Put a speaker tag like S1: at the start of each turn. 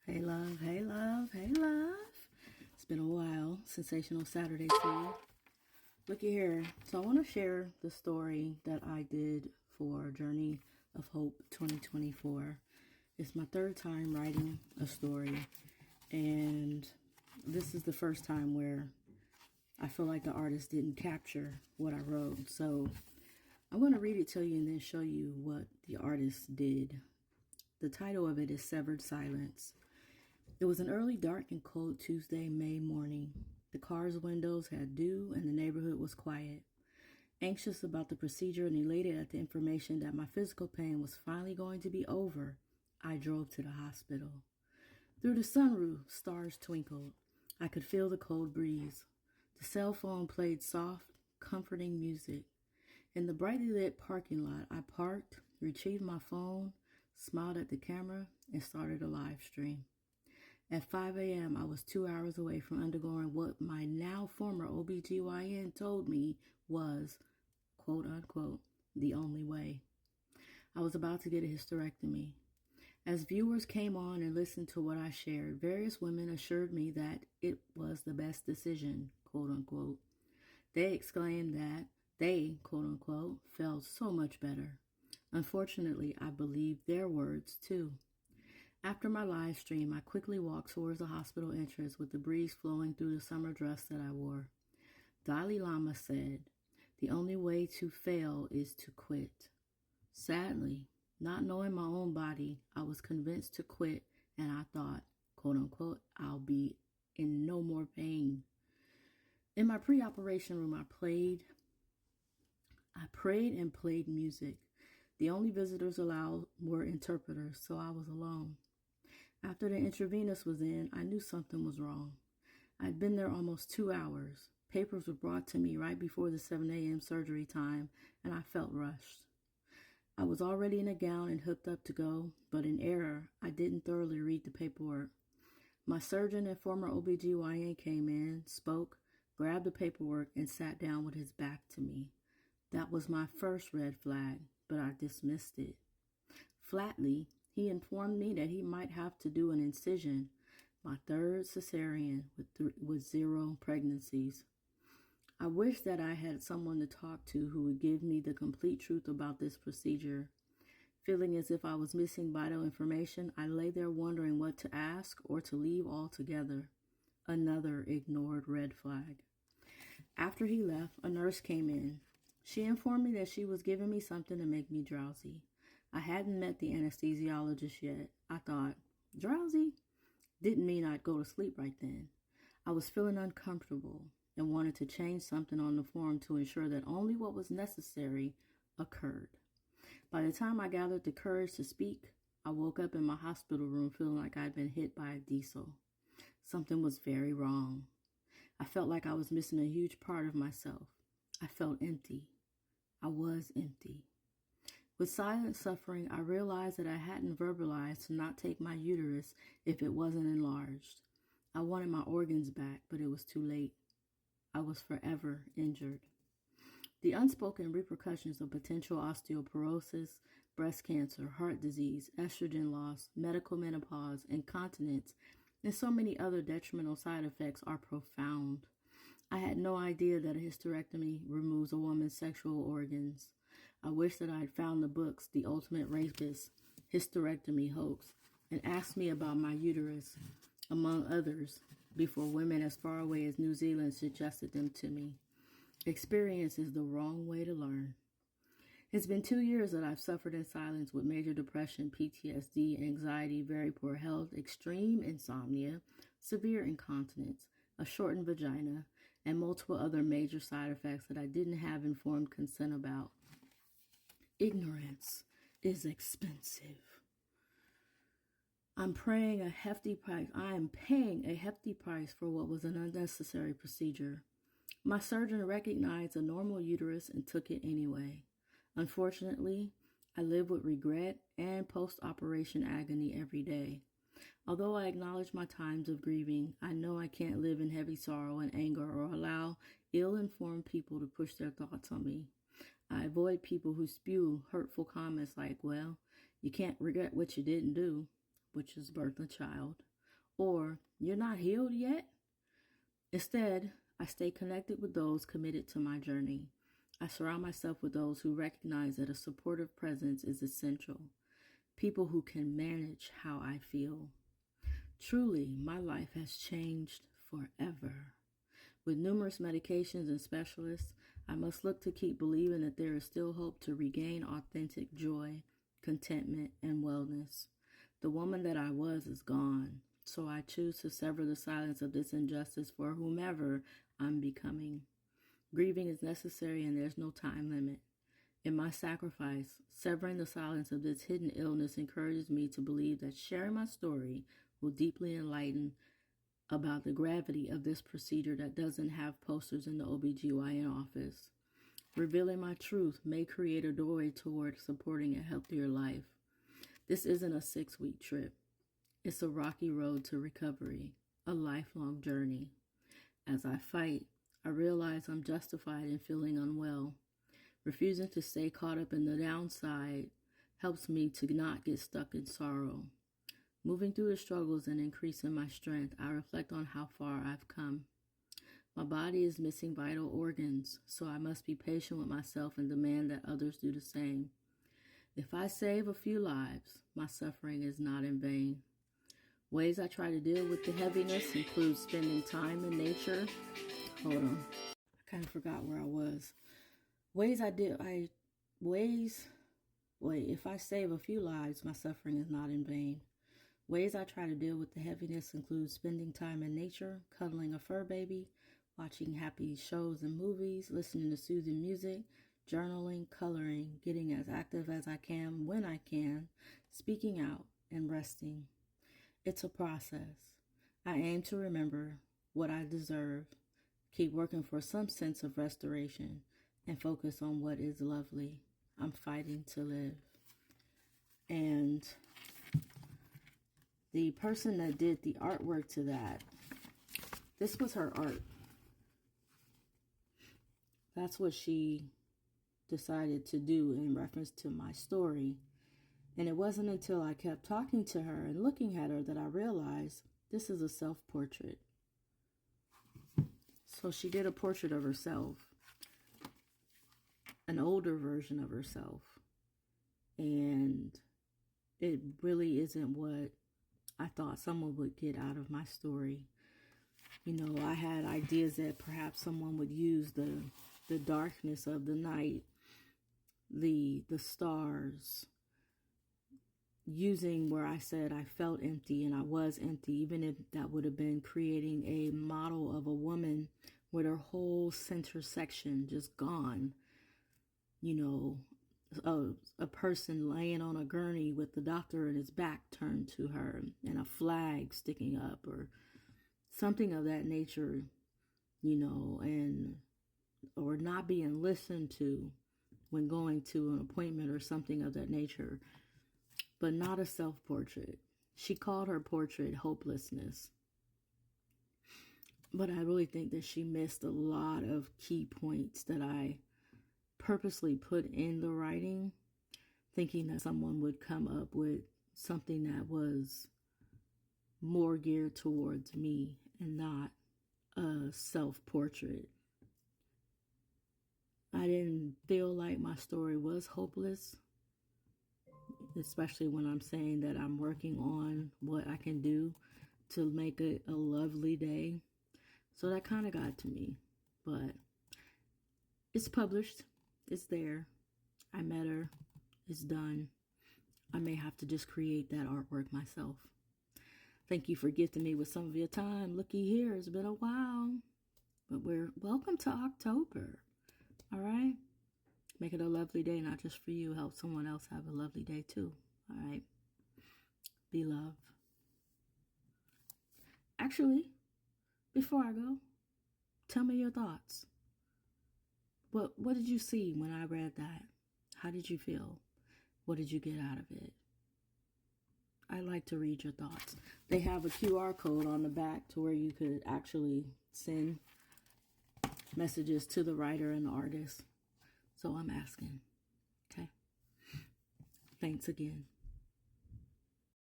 S1: Hey love, hey love, hey love. It's been a while. Sensational Saturday to you. Looky here. So I want to share the story that I did for Journey of Hope 2024. It's my third time writing a story, and this is the first time where I feel like the artist didn't capture what I wrote. So I'm going to read it to you and then show you what the artist did. The title of it is Severed Silence. It was an early, dark, and cold Tuesday, May morning. The car's windows had dew, and the neighborhood was quiet. Anxious about the procedure and elated at the information that my physical pain was finally going to be over, I drove to the hospital. Through the sunroof, stars twinkled. I could feel the cold breeze. The cell phone played soft, comforting music. In the brightly lit parking lot, I parked, retrieved my phone, smiled at the camera, and started a live stream. At 5 a.m., I was 2 hours away from undergoing what my now former OBGYN told me was, quote unquote, the only way. I was about to get a hysterectomy. As viewers came on and listened to what I shared, various women assured me that it was the best decision, quote unquote. They exclaimed that they, quote unquote, felt so much better. Unfortunately, I believed their words too. After my live stream, I quickly walked towards the hospital entrance with the breeze flowing through the summer dress that I wore. Dalai Lama said, "The only way to fail is to quit." Sadly, not knowing my own body, I was convinced to quit, and I thought, quote unquote, I'll be in no more pain. In my pre-operation room, I prayed and played music. The only visitors allowed were interpreters, so I was alone. After the intravenous was in, I knew something was wrong. I'd been there almost 2 hours. Papers were brought to me right before the 7 a.m. surgery time, and I felt rushed. I was already in a gown and hooked up to go, but in error, I didn't thoroughly read the paperwork. My surgeon and former OBGYN came in, spoke, grabbed the paperwork, and sat down with his back to me. That was my first red flag, but I dismissed it. Flatly, he informed me that he might have to do an incision, my third cesarean with 0 pregnancies. I wish that I had someone to talk to who would give me the complete truth about this procedure. Feeling as if I was missing vital information, I lay there wondering what to ask or to leave altogether. Another ignored red flag. After he left, a nurse came in. She informed me that she was giving me something to make me drowsy. I hadn't met the anesthesiologist yet. I thought, drowsy? Didn't mean I'd go to sleep right then. I was feeling uncomfortable and wanted to change something on the form to ensure that only what was necessary occurred. By the time I gathered the courage to speak, I woke up in my hospital room feeling like I'd been hit by a diesel. Something was very wrong. I felt like I was missing a huge part of myself. I felt empty. I was empty. With silent suffering, I realized that I hadn't verbalized to not take my uterus if it wasn't enlarged. I wanted my organs back, but it was too late. I was forever injured. The unspoken repercussions of potential osteoporosis, breast cancer, heart disease, estrogen loss, medical menopause, incontinence, and so many other detrimental side effects are profound. I had no idea that a hysterectomy removes a woman's sexual organs. I wish that I had found the books, The Ultimate Rapist, Hysterectomy Hoax, and asked me about my uterus, among others, before women as far away as New Zealand suggested them to me. Experience is the wrong way to learn. It's been 2 years that I've suffered in silence with major depression, PTSD, anxiety, very poor health, extreme insomnia, severe incontinence, a shortened vagina, and multiple other major side effects that I didn't have informed consent about. Ignorance is expensive. I am paying a hefty price for what was an unnecessary procedure. My surgeon recognized a normal uterus and took it anyway. Unfortunately, I live with regret and post-operation agony every day. Although I acknowledge my times of grieving, I know I can't live in heavy sorrow and anger or allow ill-informed people to push their thoughts on me. I avoid people who spew hurtful comments like, well, you can't regret what you didn't do, which is birth a child, or "You're not healed yet." Instead, I stay connected with those committed to my journey. I surround myself with those who recognize that a supportive presence is essential, people who can manage how I feel. Truly, my life has changed forever. With numerous medications and specialists, I must look to keep believing that there is still hope to regain authentic joy, contentment, and wellness. The woman that I was is gone, so I choose to sever the silence of this injustice for whomever I'm becoming. Grieving is necessary and there's no time limit. In my sacrifice, severing the silence of this hidden illness encourages me to believe that sharing my story will deeply enlighten about the gravity of this procedure that doesn't have posters in the OBGYN office. Revealing my truth may create a doorway toward supporting a healthier life. This isn't a 6-week trip. It's a rocky road to recovery, a lifelong journey. As I fight, I realize I'm justified in feeling unwell. Refusing to stay caught up in the downside helps me to not get stuck in sorrow. Moving through the struggles and increasing my strength, I reflect on how far I've come. My body is missing vital organs, so I must be patient with myself and demand that others do the same. If I save a few lives, my suffering is not in vain. Ways I try to deal with the heaviness include spending time in nature. Hold on. I kind of forgot where I was. If I save a few lives, my suffering is not in vain. Ways I try to deal with the heaviness include spending time in nature, cuddling a fur baby, watching happy shows and movies, listening to soothing music, journaling, coloring, getting as active as I can when I can, speaking out, and resting. It's a process. I aim to remember what I deserve, keep working for some sense of restoration, and focus on what is lovely. I'm fighting to live. And the person that did the artwork to that, this was her art. That's what she decided to do in reference to my story. And it wasn't until I kept talking to her and looking at her that I realized this is a self-portrait. So she did a portrait of herself, an older version of herself. And it really isn't what I thought someone would get out of my story. You know, I had ideas that perhaps someone would use the darkness of the night, the stars, using where I said I felt empty and I was empty, even if that would have been creating a model of a woman with her whole center section just gone. You know, a person laying on a gurney with the doctor and his back turned to her and a flag sticking up or something of that nature, you know, and or not being listened to when going to an appointment or something of that nature, but not a self-portrait. She called her portrait hopelessness. But I really think that she missed a lot of key points that I purposely put in the writing, thinking that someone would come up with something that was more geared towards me and not a self-portrait. I didn't feel like my story was hopeless, especially when I'm saying that I'm working on what I can do to make it a lovely day. So that kind of got to me, but it's published. It's there. I met her. It's done. I may have to just create that artwork myself. Thank you for gifting me with some of your time. Looky here, it's been a while, but we're welcome to October. All right? Make it a lovely day, not just for you. Help someone else have a lovely day too. All right? Be love. Actually, before I go, tell me your thoughts. What did you see when I read that? How did you feel? What did you get out of it? I like to read your thoughts. They have a QR code on the back to where you could actually send messages to the writer and the artist. So I'm asking. Okay. Thanks again.